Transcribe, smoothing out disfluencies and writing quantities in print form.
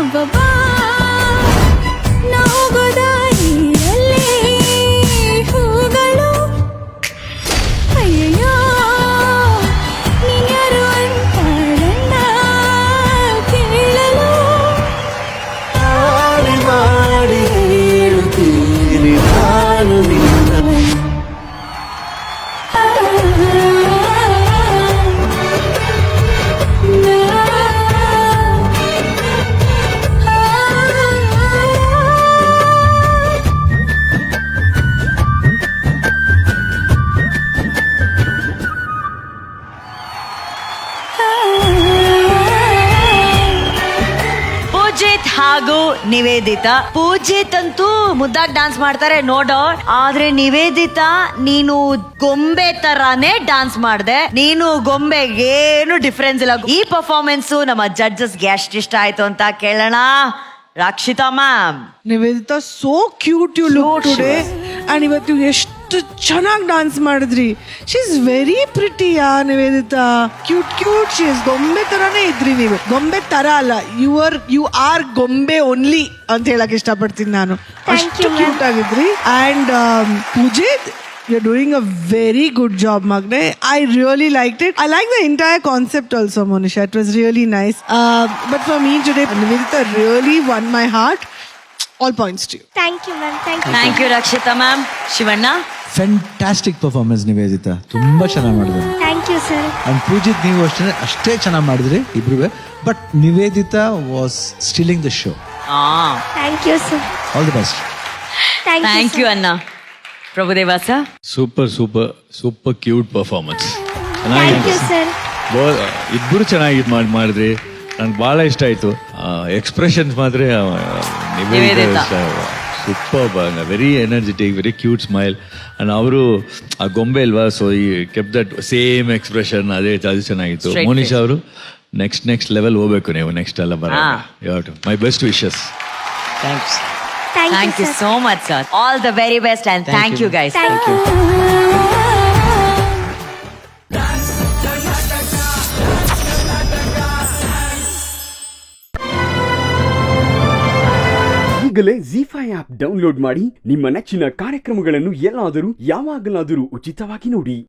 ಅಬ್ಬಬ್ಬಾ, ನಾವು ಗೋದಾರಿಯಲ್ಲಿ ಹೂಗಳು. ಅಯ್ಯಯ್ಯೋ, ನೀನ್ಯಾರು ಅಂತ ನನ್ನ ಕೇಳಲು. ಮಾಡಿ ಮಾಡಿ ಹೇಳುತ್ತೀನಿ ನಾನು ನಿನ್ನ. ಪೂಜಿತ್ ಹಾಗೂ ನಿವೇದಿತಾ. ಪೂಜಿತ್ ಅಂತೂ ಮುದ್ದಾಗಿ ಡಾನ್ಸ್ ಮಾಡ್ತಾರೆ, ನೋ ಡೌಟ್. ಆದ್ರೆ ನಿವೇದಿತಾ, ನೀನು ಗೊಂಬೆ ತರಾನೇ ಡಾನ್ಸ್ ಮಾಡ್ದೆ. ನೀನು ಗೊಂಬೆಗೇನು ಡಿಫ್ರೆನ್ಸ್ ಇಲ್ಲ. ಈ ಪರ್ಫಾರ್ಮೆನ್ಸ್ ನಮ್ಮ ಜಡ್ಜಸ್ಗೆ ಎಷ್ಟಿಷ್ಟ ಆಯ್ತು ಅಂತ ಕೇಳೋಣ. Rakshita ma'am. Nivedita, so cute you look today. And ಇವತ್ತು ಎಷ್ಟು ಚೆನ್ನಾಗಿ ಡಾನ್ಸ್ ಮಾಡಿದ್ರಿ. She is very pretty Nivedita. Cute she is. ಗೊಂಬೆ ತರಾನೇ ಇದ್ರಿ ನೀವು. ಗೊಂಬೆ ತರ ಅಲ್ಲ, ಯು ಆರ್ ಗೊಂಬೆ ಓನ್ಲಿ ಅಂತ ಹೇಳಕ್ ಇಷ್ಟಪಡ್ತೀನಿ ನಾನು. ಅಷ್ಟು ಕ್ಯೂಟ್ ಆಗಿದ್ರಿ. And Poojith, you're doing a very good job, Magne. I really liked it. I like the entire concept also, Monisha. It was really nice. But for me today, Nivedita really won my heart. All points to you. Thank you ma'am. Thank you Rakshita ma'am. Shivanna. Fantastic performance Nivedita, ತುಂಬಾ ಚೆನ್ನಾಗಿ ಮಾಡಿದ್ರು. Thank you sir. And Poojith, ನೀವು ಅಷ್ಟೇ ಚೆನ್ನಾಗಿ ಮಾಡಿದ್ರಿ ಇಬ್ರು. But Nivedita was stealing the show. Thank you sir. All the best. Thank you ಅಣ್ಣ. ಪ್ರಭುದೇವಾಸ. Super cute performance. Thank you sir. ಇಬ್ಬರು ಚೆನ್ನಾಗಿ ಮಾಡಿದ್ರಿ. ನನ್ಗೆ ಭಾಳ ಇಷ್ಟ ಆಯ್ತು. ಎಕ್ಸ್ಪ್ರೆಷನ್ಸ್ ಮಾತ್ರ Nivedita. Super, very energetic, very cute smile. And ಅವರು ಆ ಗೊಂಬೆ ಅಲ್ವಾ, ಸೊ ಈ ಕೆಪ್ ದಟ್ ಸೇಮ್ ಎಕ್ಸ್ಪ್ರೆಷನ್, ಅದು ಚೆನ್ನಾಗಿತ್ತು. Straight ಮೋನಿಶಾ ಅವರು ನೆಕ್ಸ್ಟ್ ಲೆವೆಲ್ ಹೋಗ್ಬೇಕು ನೀವು. ನೆಕ್ಸ್ಟ್ ಎಲ್ಲ ಬರ. My best wishes. Thanks. Thank Thank you you sir. so much, sir. All the very best and thank you guys. Thank you. ಈಗಲೇ ZEE5 ಆಪ್ ಡೌನ್ಲೋಡ್ ಮಾಡಿ ನಿಮ್ಮ ನೆಚ್ಚಿನ ಕಾರ್ಯಕ್ರಮಗಳನ್ನು ಎಲ್ಲಾದರೂ ಯಾವಾಗಲಾದರೂ ಉಚಿತವಾಗಿ ನೋಡಿ.